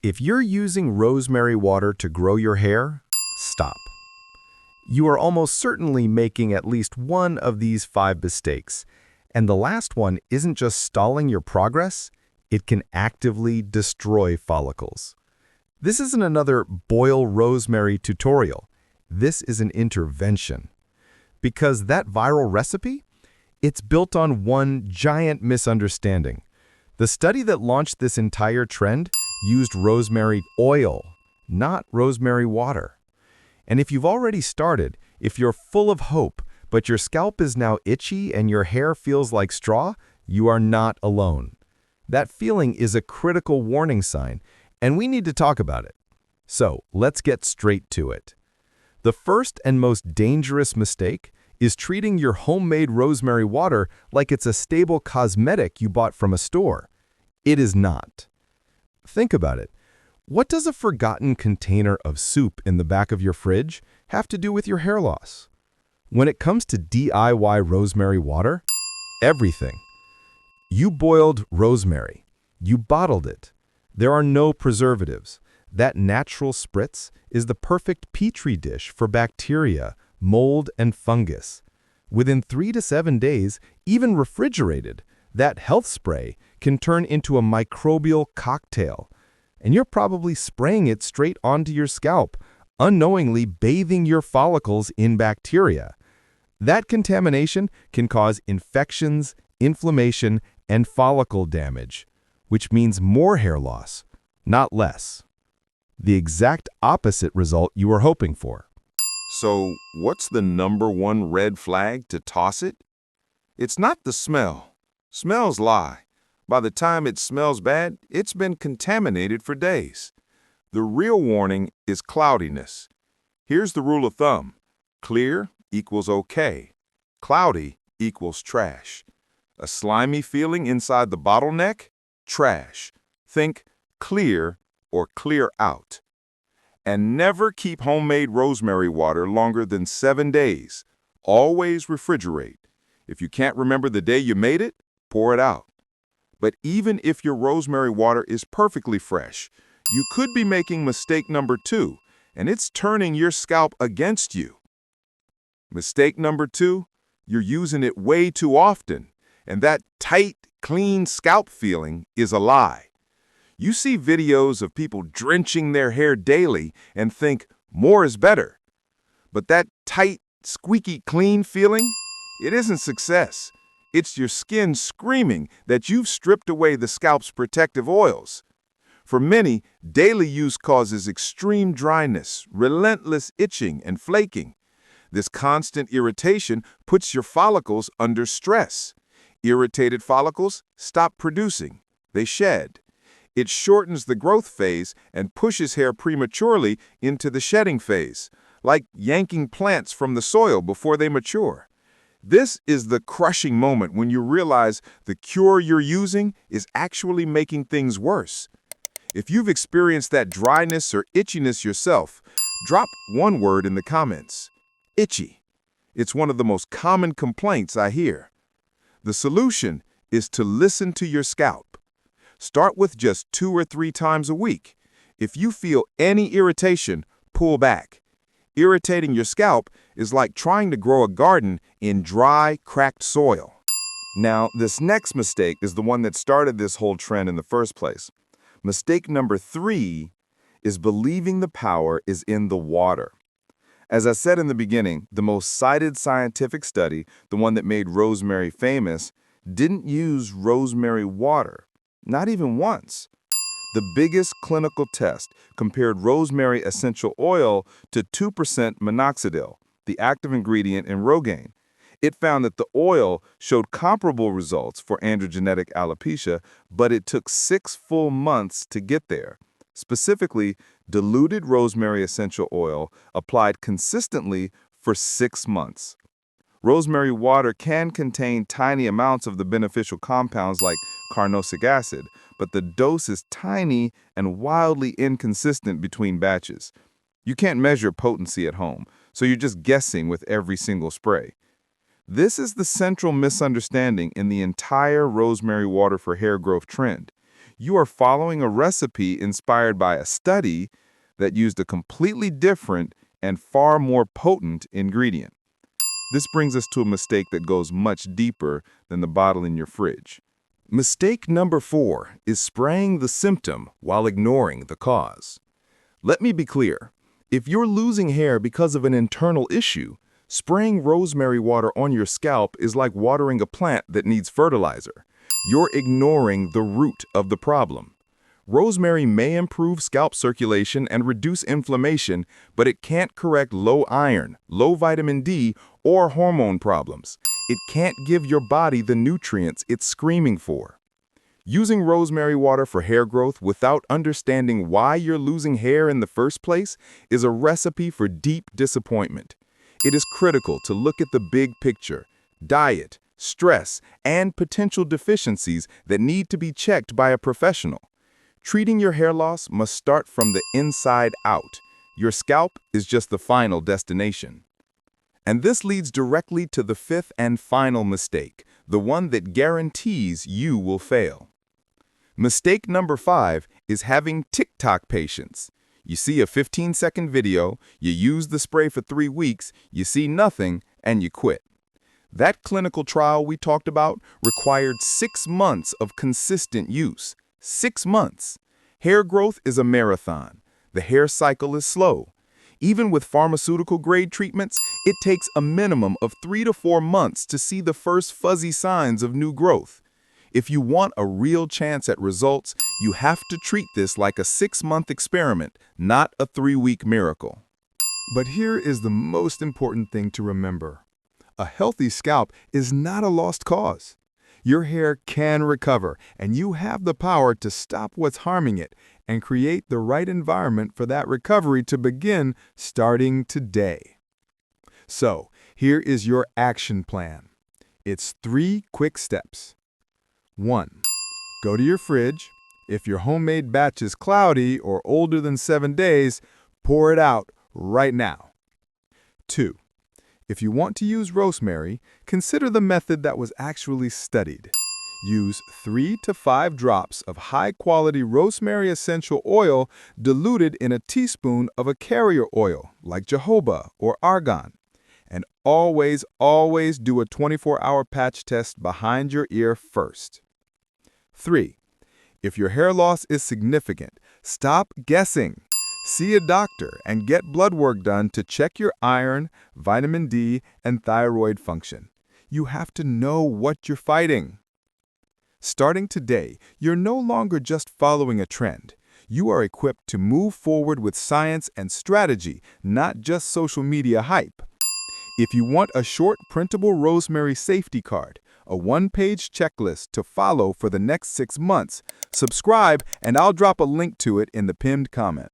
If you're using rosemary water to grow your hair, stop. You are almost certainly making at least one of these 5 mistakes. And the last one isn't just stalling your progress, it can actively destroy follicles. This isn't another boil rosemary tutorial. This is an intervention. Because that viral recipe, it's built on one giant misunderstanding. The study that launched this entire trend used rosemary oil, not rosemary water. And if you've already started, if you're full of hope, but your scalp is now itchy and your hair feels like straw, you are not alone. That feeling is a critical warning sign, and we need to talk about it. So, let's get straight to it. The first and most dangerous mistake is treating your homemade rosemary water like it's a stable cosmetic you bought from a store. It is not. Think about it. What does a forgotten container of soup in the back of your fridge have to do with your hair loss? When it comes to DIY rosemary water, everything. You boiled rosemary. You bottled it. There are no preservatives. That natural spritz is the perfect petri dish for bacteria, mold, and fungus. Within 3 to 7 days, even refrigerated, that health spray can turn into a microbial cocktail. And you're probably spraying it straight onto your scalp, unknowingly bathing your follicles in bacteria. That contamination can cause infections, inflammation, and follicle damage, which means more hair loss, not less. The exact opposite result you were hoping for. So, what's the #1 red flag to toss it? It's not the smell. Smells lie. By the time it smells bad, it's been contaminated for days. The real warning is cloudiness. Here's the rule of thumb. Clear equals okay. Cloudy equals trash. A slimy feeling inside the bottleneck? Trash. Think clear or clear out. And never keep homemade rosemary water longer than 7 days. Always refrigerate. If you can't remember the day you made it, pour it out. But even if your rosemary water is perfectly fresh, you could be making mistake #2, and it's turning your scalp against you. Mistake #2, you're using it way too often, and that tight, clean scalp feeling is a lie. You see videos of people drenching their hair daily and think more is better. But that tight, squeaky clean feeling, it isn't success. It's your skin screaming that you've stripped away the scalp's protective oils. For many, daily use causes extreme dryness, relentless itching, and flaking. This constant irritation puts your follicles under stress. Irritated follicles stop producing. They shed. It shortens the growth phase and pushes hair prematurely into the shedding phase, like yanking plants from the soil before they mature. This is the crushing moment when you realize the cure you're using is actually making things worse. If you've experienced that dryness or itchiness yourself, drop one word in the comments. Itchy. It's one of the most common complaints I hear. The solution is to listen to your scalp. Start with just 2 or 3 times a week. If you feel any irritation, pull back. Irritating your scalp is like trying to grow a garden in dry, cracked soil. Now, this next mistake is the one that started this whole trend in the first place. Mistake #3 is believing the power is in the water. As I said in the beginning, the most cited scientific study, the one that made rosemary famous, didn't use rosemary water, not even once. The biggest clinical test compared rosemary essential oil to 2% minoxidil, the active ingredient in Rogaine. It found that the oil showed comparable results for androgenetic alopecia, but it took 6 full months to get there. Specifically, diluted rosemary essential oil applied consistently for 6 months. Rosemary water can contain tiny amounts of the beneficial compounds like carnosic acid, but the dose is tiny and wildly inconsistent between batches. You can't measure potency at home, so you're just guessing with every single spray. This is the central misunderstanding in the entire rosemary water for hair growth trend. You are following a recipe inspired by a study that used a completely different and far more potent ingredient. This brings us to a mistake that goes much deeper than the bottle in your fridge. Mistake number 4 is spraying the symptom while ignoring the cause. Let me be clear. If you're losing hair because of an internal issue, spraying rosemary water on your scalp is like watering a plant that needs fertilizer. You're ignoring the root of the problem. Rosemary may improve scalp circulation and reduce inflammation, but it can't correct low iron, low vitamin D, or hormone problems. It can't give your body the nutrients it's screaming for. Using rosemary water for hair growth without understanding why you're losing hair in the first place is a recipe for deep disappointment. It is critical to look at the big picture, diet, stress, and potential deficiencies that need to be checked by a professional. Treating your hair loss must start from the inside out. Your scalp is just the final destination. And this leads directly to the 5th and final mistake, the one that guarantees you will fail. Mistake number 5 is having TikTok patience. You see a 15-second video, you use the spray for 3 weeks, you see nothing, and you quit. That clinical trial we talked about required 6 months of consistent use. 6 months. Hair growth is a marathon. The hair cycle is slow. Even with pharmaceutical-grade treatments, it takes a minimum of 3 to 4 months to see the first fuzzy signs of new growth. If you want a real chance at results, you have to treat this like a 6-month experiment, not a 3-week miracle. But here is the most important thing to remember. A healthy scalp is not a lost cause. Your hair can recover, and you have the power to stop what's harming it and create the right environment for that recovery to begin starting today. So, here is your action plan. It's 3 quick steps. 1. Go to your fridge. If your homemade batch is cloudy or older than 7 days, pour it out right now. 2. If you want to use rosemary, consider the method that was actually studied. Use 3 to 5 drops of high-quality rosemary essential oil diluted in a teaspoon of a carrier oil like jojoba or argan. And always, always do a 24-hour patch test behind your ear first. 3. If your hair loss is significant, stop guessing. See a doctor and get blood work done to check your iron, vitamin D, and thyroid function. You have to know what you're fighting. Starting today, you're no longer just following a trend. You are equipped to move forward with science and strategy, not just social media hype. If you want a short printable rosemary safety card, a 1-page checklist to follow for the next 6 months, subscribe and I'll drop a link to it in the pinned comment.